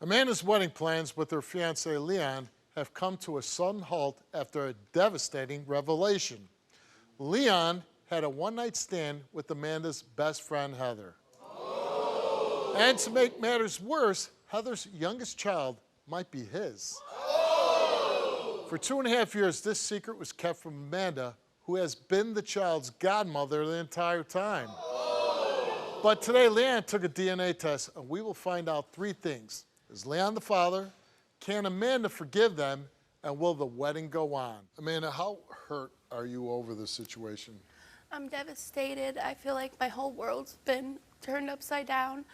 Amanda's wedding plans with her fiancé Leon have come to a sudden halt after a devastating revelation. Leon had a one-night stand with Amanda's best friend, Heather. Oh. And to make matters worse, Heather's youngest child might be his. Oh. For 2.5 years, this secret was kept from Amanda, who has been the child's godmother the entire time. Oh. But today, Leon took a DNA test, and we will find out 3 things. Is Leon the father? Can Amanda forgive them? And will the wedding go on? Amanda, how hurt are you over this situation? I'm devastated. I feel like my whole world's been turned upside down.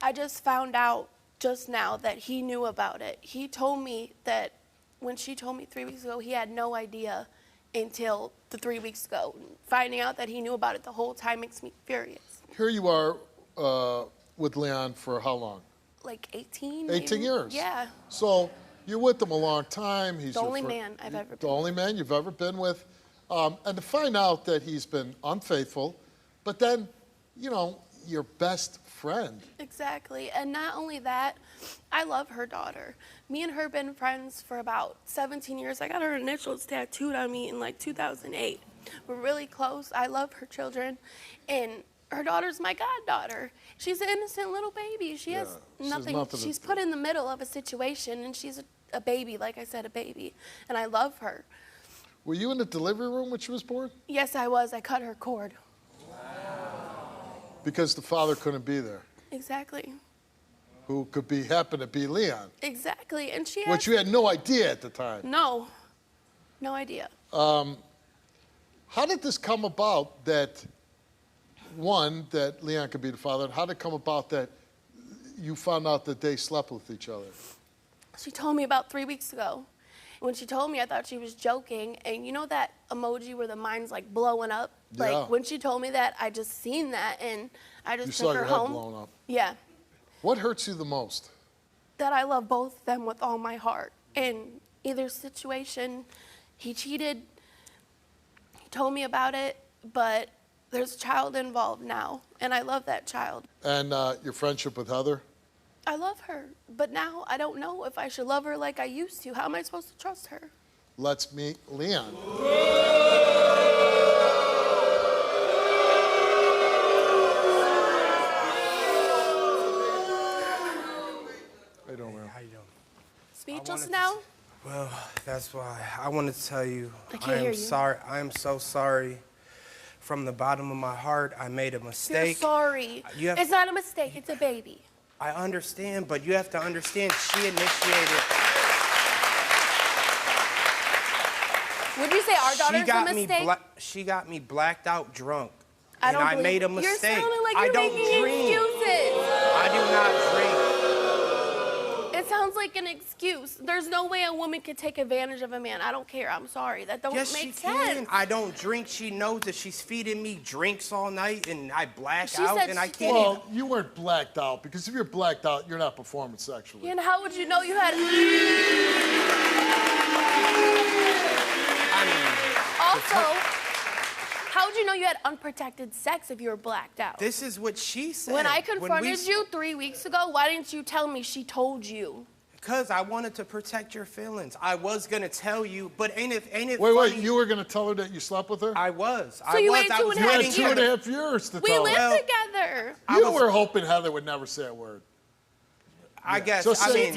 I just found out just now that he knew about it. He told me that when she told me 3 weeks ago, he had no idea until the 3 weeks ago. Finding out that he knew about it the whole time makes me furious. Here you are with Leon for how long? Like 18? 18 years? Yeah. So you're with him a long time. He's the only man I've ever been with. The only man you've ever been with. And to find out that he's been unfaithful, but then, you know, your best friend. Exactly. And not only that, I love her daughter. Me and her have been friends for about 17 years. I got her initials tattooed on me in like 2008. We're really close. I love her children. And her daughter's my goddaughter. She's an innocent little baby. She has nothing. She's put in the middle of a situation, and she's a baby, like I said, a baby. And I love her. Were you in the delivery room when she was born? Yes, I was. I cut her cord. Wow. Because the father couldn't be there. Exactly. Who could happen to be Leon. Exactly. And she Which you had no idea at the time. No. No idea. How did this come about that, one, that Leon could be the father, and how did it come about that you found out that they slept with each other? She told me about 3 weeks ago. When she told me, I thought she was joking. And you know that emoji where the mind's like blowing up? Yeah. Like when she told me that, I just seen that and I just took her home. You saw your head blown up. Yeah. What hurts you the most? That I love both of them with all my heart. In either situation, he cheated, he told me about it, but there's a child involved now, and I love that child. And your friendship with Heather? I love her, but now I don't know if I should love her like I used to. How am I supposed to trust her? Let's meet Leon. How you doing, man? How you doing? Speechless now? Well, that's why I wanted to tell you. I can't hear you. Sorry. I am so sorry. From the bottom of my heart, I made a mistake. You're sorry. It's not a mistake. It's a baby. I understand, but you have to understand she initiated. Would you say our daughter's a mistake? She got me blacked out drunk. I made a mistake. You're sounding like you're making excuses. I do not drink. It sounds like an excuse. There's no way a woman could take advantage of a man. I don't care. I'm sorry. That don't make sense. Can. I don't drink. She knows that she's feeding me drinks all night, and I black out, and I can't. Well, you weren't blacked out, because if you're blacked out, you're not performing sexually. And how would you know you had? Also, how would you know you had unprotected sex if you were blacked out? This is what she said. When I confronted you 3 weeks ago, why didn't you tell me she told you? Because I wanted to protect your feelings. I was gonna tell you, but ain't it funny? Wait, you were gonna tell her that you slept with her? I was. So you waited 2.5 years. You had 2.5 years to tell her. We lived together. You were hoping Heather would never say a word. I guess. Just say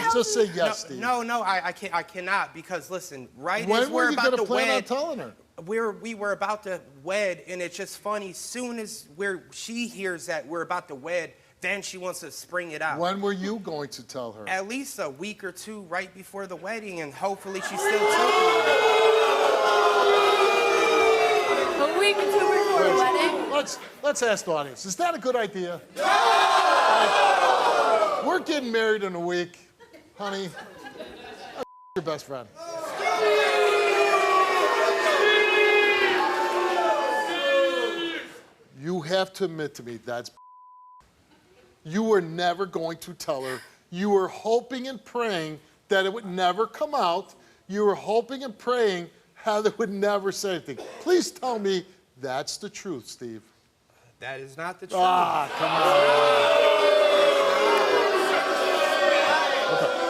yes, Steve. No, I can't. I cannot, because listen, right when as we're about to wed, plan on telling her? we were about to wed, and it's just funny. Soon as she hears that we're about to wed, then she wants to spring it out. When were you going to tell her? At least a week or two right before the wedding, and hopefully she still took me. A week or two before the wedding? Let's ask the audience. Is that a good idea? We're getting married in a week. Honey, I'm your best friend. You have to admit to me that's you were never going to tell her. You were hoping and praying that it would never come out. You were hoping and praying Heather would never say anything. Please tell me that's the truth, Steve. That is not the truth. Ah, come on. Okay.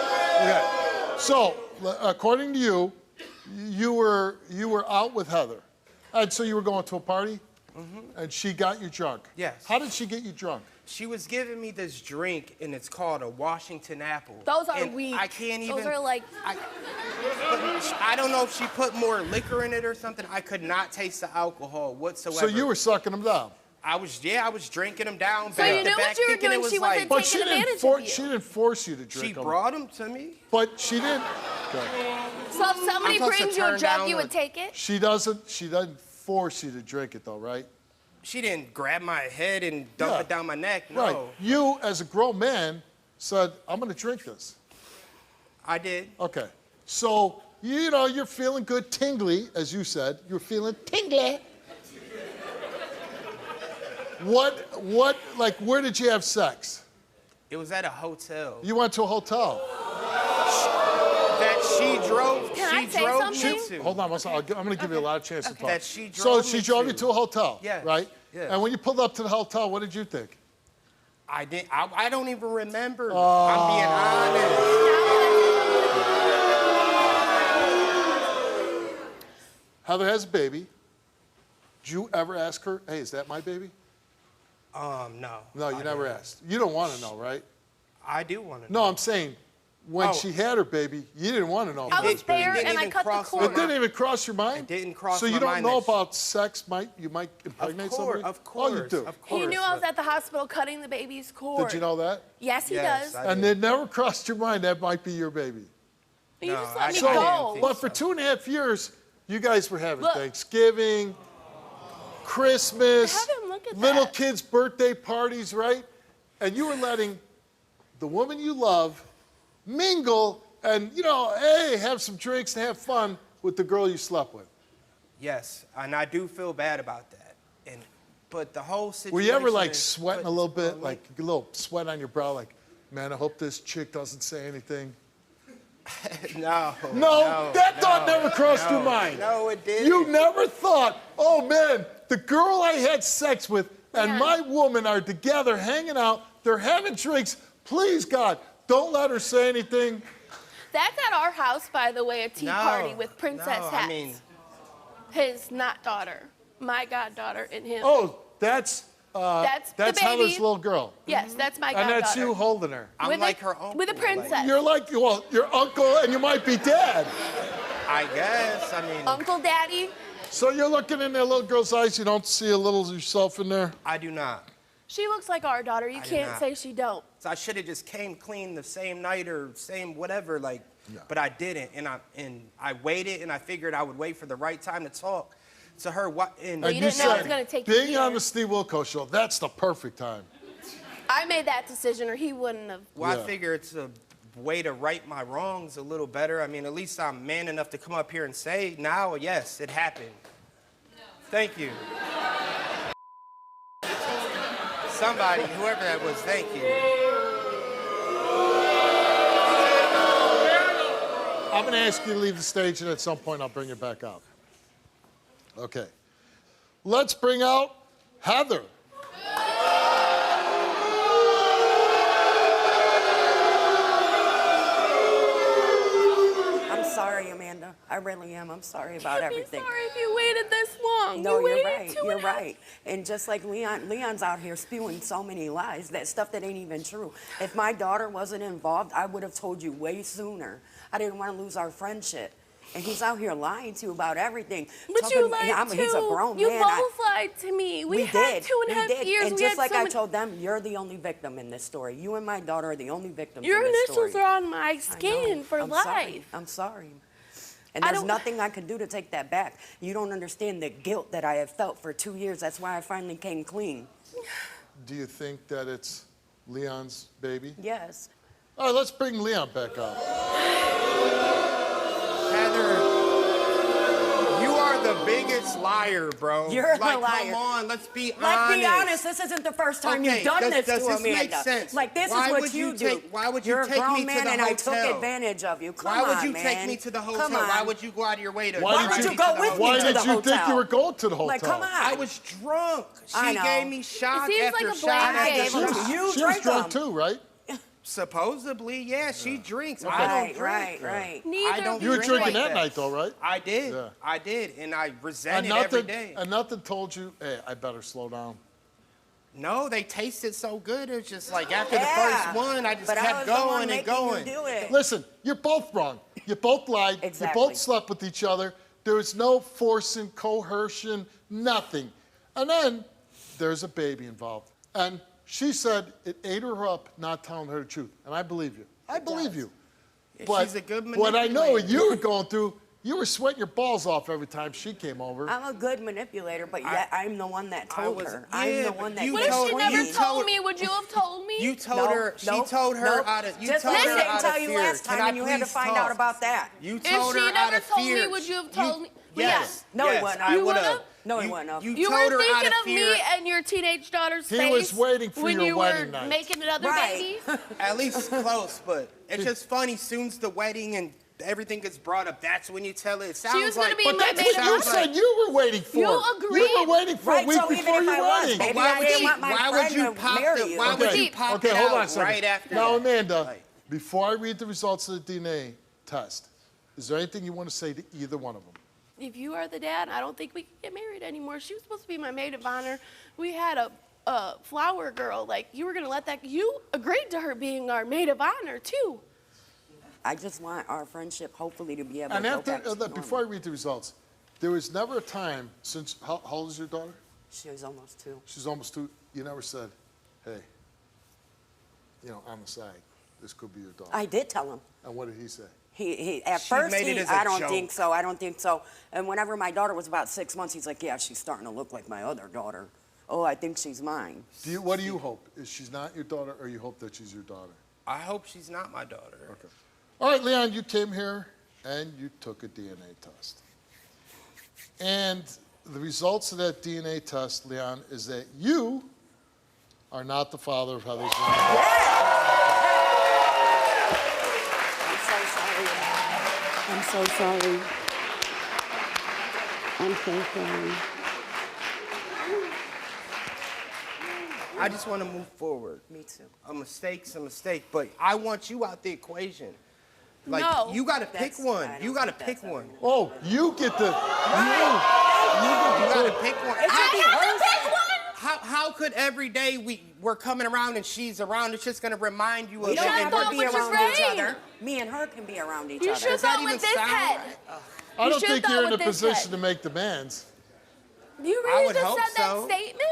So, according to you, you were out with Heather. And so you were going to a party? And she got you drunk? Yes. How did she get you drunk? She was giving me this drink, and it's called a Washington apple. Those are and weak. I can't even. Those are like. I don't know if she put more liquor in it or something. I could not taste the alcohol whatsoever. So you were sucking them down? I was drinking them down. So back you to knew back, what you were thinking doing. it was She wasn't But she taking didn't, advantage of you. she didn't force you to drink She them. brought them to me. But she didn't. Okay. So if somebody supposed to brings you a turn drug, down you the- would take it? She doesn't force you to drink it, though, right? She didn't grab my head and dump Yeah. it down my neck. No. Right. You, as a grown man, said, I'm going to drink this. I did. Okay. So, you're feeling good, tingly, as you said. You're feeling tingly. Where did you have sex? It was at a hotel. You went to a hotel. That she drove. Can I she say drove something? me to. Hold on, I'm going to give you a lot of chance to talk. That she So drove she me drove you to. to a hotel, Yes, right? yes. And when you pulled up to the hotel, what did you think? I didn't. I don't even remember. I'm being honest. Heather has a baby. Did you ever ask her, hey, is that my baby? No. No, you I never didn't. asked. You don't want to know, right? I do want to. No, I'm saying when Oh. she had her baby, you didn't want to know. I if it was there didn't and I even cut the cross my It cord. didn't even cross your mind? It didn't cross So you my don't mind know that she- about sex, you might impregnate somebody? Of Oh, you course. do. Of course. He knew I was at the hospital cutting the baby's cord. Did you know that? Yes, he Yes, does. I And did. it never crossed your mind that might be your baby. You No, just I let me didn't go. think But for 2.5 years, you guys were having Look. Thanksgiving, Christmas, Have him look at little that. kids' birthday parties, right? And you were letting the woman you love mingle and, hey, have some drinks and have fun with the girl you slept with. Yes, and I do feel bad about that. But the whole situation. Were you ever like is- sweating a but- little bit, like a little sweat on your brow, like, man, I hope this chick doesn't say anything? No. No, that thought never crossed your mind. No, it didn't. You never thought, oh man, the girl I had sex with and Yeah. my woman are together hanging out, they're having drinks. Please, God, don't let her say anything. That's at our house, by the way, a tea No, party with princess no, hats. I mean, His not daughter, my goddaughter, and him. Oh, that's That's the baby. Heather's little girl. Yes, that's my And goddaughter. that's you holding her. I'm with like a, her uncle. with a like- princess. You're like, well, your uncle and you might be dad. I guess. I mean, Uncle Daddy. So you're looking in that little girl's eyes, you don't see a little yourself in there? I do not. She looks like our daughter. You I do can't not. say she don't. So I should have just came clean the same night or same whatever, like. Yeah. But I didn't, and I waited, and I figured I would wait for the right time to talk to her. And you didn't know it was gonna take you being on years. the Steve Wilkos show, that's the perfect time. I made that decision, or he wouldn't have. Well, Yeah. I figure it's a way to right my wrongs a little better. I mean, at least I'm man enough to come up here and say, now, yes, it happened. No. Thank you. Somebody, whoever that was, thank you. I'm going to ask you to leave the stage, and at some point I'll bring you back out. Okay. Let's bring out Heather. I'm sorry, Amanda. I really am. I'm sorry about everything. I'm sorry if you waited this long. No, you you're waited right. 2.5 You're right. And just like Leon's out here spewing so many lies, that stuff that ain't even true. If my daughter wasn't involved, I would have told you way sooner. I didn't want to lose our friendship. And he's out here lying to you about everything. But you lied too. He's a grown you man. both lied to me. We had did. 2.5 years. And we just had like so I many- told them, you're the only victim in this story. You and my daughter are the only victims Your in this initials story. are on my I know. skin for I'm life. Sorry. I'm sorry. And I there's don't- nothing I can do to take that back. You don't understand the guilt that I have felt for 2 years. That's why I finally came clean. Do you think that it's Leon's baby? Yes. All right, let's bring Leon back up. Heather, you are the biggest liar, bro. You're a like, liar. Come on, let's be honest. Let's be honest. This isn't the first time Okay, you've done does- this does to this Amanda. make sense? Like this Why is what would you you do. take- why would you You're take a grown me to man, the and I took hotel? advantage of you. Come Why would on, you man. take me to the hotel? Come on. Why would you go out of your way to Why Why did would you- you go with me Why to did the you think hotel? you were going to the hotel? Like, come on. I was drunk. I She know. gave me shot It seems after like a shot blanket. after I gave She him was, shot. to you. she was Drink drunk them. too, right? Supposedly, yeah, she drinks. I Right, don't drink. right. Neither I don't You were drink drinking like that night, though, right? I did. Yeah. I did, and I resent it every day. And nothing told you, hey, I better slow down. No, they tasted so good. It's just like after the Yeah. first one, I just But I kept was the one going and making going. you do it. Listen, you're both wrong. You both lied. Exactly. You both slept with each other. There was no forcing, coercion, nothing. And then there's a baby involved. And she said it ate her up not telling her the truth. And I believe you. I believe you. Yeah, But she's a good what I know manipulator. you were going through, you were sweating your balls off every time she came over. I'm a good manipulator, but yet I'm the one that told her. yeah, I'm the but one that you What if she told- never you told told- me? Would you have told me? You told her. She told her out of. You Just told like her I didn't out tell of you fear. last Can time, I and you had to please find talk? out about that. You If told she her out never of told fear. me, would you have told me? Yes. No, he yes, wouldn't. I You would've. would've? No, he wouldn't have. You You told were her out thinking of of fear. me and your teenage daughter's He face was waiting for when your you wedding were night. making another Right. baby. At least close, but it's just funny. Soon's the wedding and everything gets brought up. That's when you tell it. It sounds was like. gonna be But my that's maid what of you honor. said you were waiting for. You You agreed. were waiting for Right, a week so even before if your I was, wedding. baby, Why I would didn't you? want my Why friend would you to pop marry the? you. Why would you Okay. pop Okay, it hold on a out second. right after Now, that? Amanda, Like- before I read the results of the DNA test, is there anything you want to say to either one of them? If you are the dad, I don't think we can get married anymore. She was supposed to be my maid of honor. We had a flower girl. Like, you were going to let that. You agreed to her being our maid of honor, too. I just want our friendship hopefully to be able And to go after, back to before I normal. read the results, there was never a time since, how old is your daughter? She was almost 2. She's almost 2. You never said, hey, on the side, this could be your daughter. I did tell him. And what did he say? He at She first, made it as a I don't joke. think so. I don't think so. And whenever my daughter was about 6 months, he's like, yeah, she's starting to look like my other daughter. Oh, I think she's mine. What do you hope? Is she's not your daughter, or you hope that she's your daughter? I hope she's not my daughter. Okay. All right, Leon, you came here and you took a DNA test. And the results of that DNA test, Leon, is that you are not the father of Heather's young I'm so sorry. I'm so sorry. I just want to move forward. Me too. A mistake's a mistake, but I want you out the equation. Like, No. you got to pick That's- one. I You don't got to think pick that's one. Oh, you get the. You got to pick one. How could every day we're coming around and she's around, it's just going to remind you of We it? don't should've have thought to be with your around each brain. other. Me and her can be around each You other. should Does that thought even with this sound head. right? I You don't should've think thought you're in a with this position head. to make demands. You I really would just hope said that so. statement?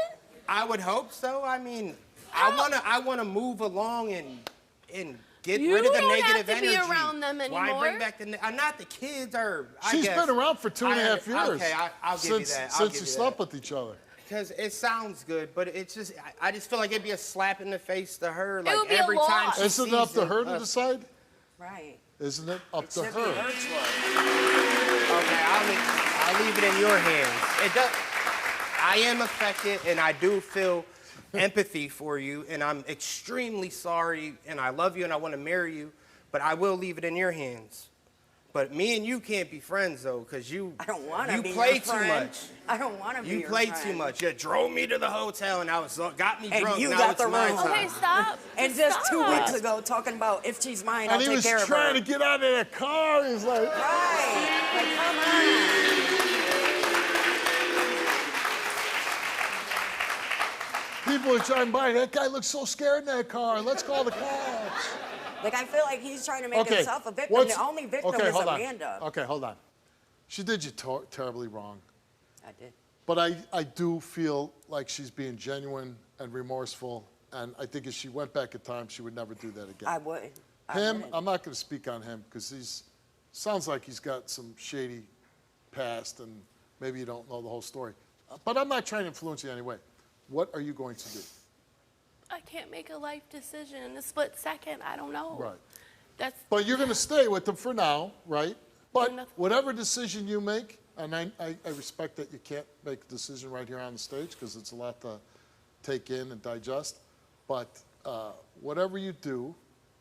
I would hope so. I mean, I wanna move along and get You rid of the don't have negative to be energy. around them Why anymore. bring back the? Not the kids are. She's I guess, been around for 2.5 years. Okay, I'll give you since, that. I'll Since give you you slept that. with each other. Because it sounds good, but it's just I just feel like it'd be a slap in the face to her. Like would be a every time loss. she Isn't it up sees to her to us. decide? Right. Isn't it up It to should be her? her choice. Okay, I'll leave it in your hands. It does. I am affected, and I do feel empathy for you, and I'm extremely sorry, and I love you, and I want to marry you, but I will leave it in your hands. But me and you can't be friends, though, because I don't want to you be play your too friend. much. I don't want to be You your play friend. too much. You drove me to the hotel, and got me And drunk. you now got it's the my room. time. Okay, stop. And just 2 Stop. weeks ago, talking about if she's mine, I'll And he take was care of her. trying to get out of that car. He's like, Right. Like, come on. people are driving by. That guy looks so scared in that car. Let's call the cops. Like, I feel like he's trying to make Okay. himself a victim. what's- The only victim okay, is hold on. Amanda. Okay, hold on. She did you terribly wrong. I did. But I do feel like she's being genuine and remorseful. And I think if she went back in time, she would never do that again. I would. I Him, wouldn't. I'm not going to speak on him because sounds like he's got some shady past and maybe you don't know the whole story. But I'm not trying to influence you anyway. What are you going to do? I can't make a life decision in a split second. I don't know. Right. That's But you're going to stay with them for now, right? But nothing. whatever decision you make, and I respect that you can't make a decision right here on the stage because it's a lot to take in and digest. But whatever you do,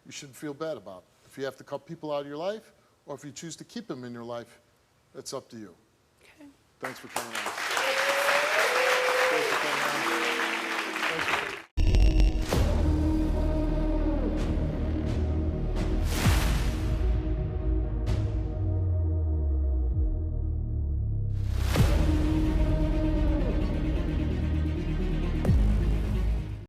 you shouldn't feel bad about it. If you have to cut people out of your life, or if you choose to keep them in your life, it's up to you. okay. Thanks for coming on. Thanks for coming on. Thanks for